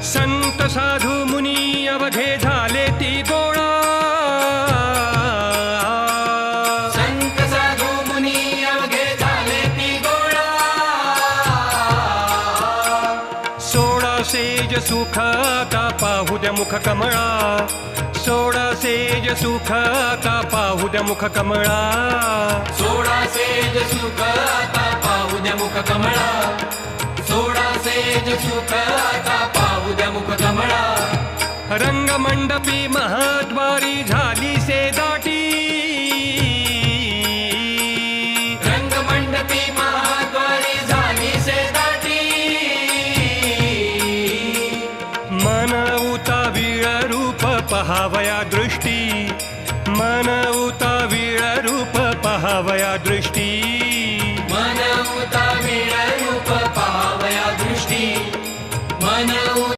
संत साधू मुनी अवघे झाले ती गोळा, संत साधू मुनी अवघे झाले ती गोळा. सोळा सेज सुख आता पाहू द्या मुख कमळा, सोळा सेज सुख आता पाहू द्या मुख कमळा. सोळा सेज सुख आता पाहू द्या मुख कमळा, सोळा सेज सुख आता पाहू द्या मुख कमळा. रंगमंडपी महाद्वारी झाली से दाटी, रंगमंडपी महाद्वारी झाली से दाटी. मन उतावीळ रूप पहाव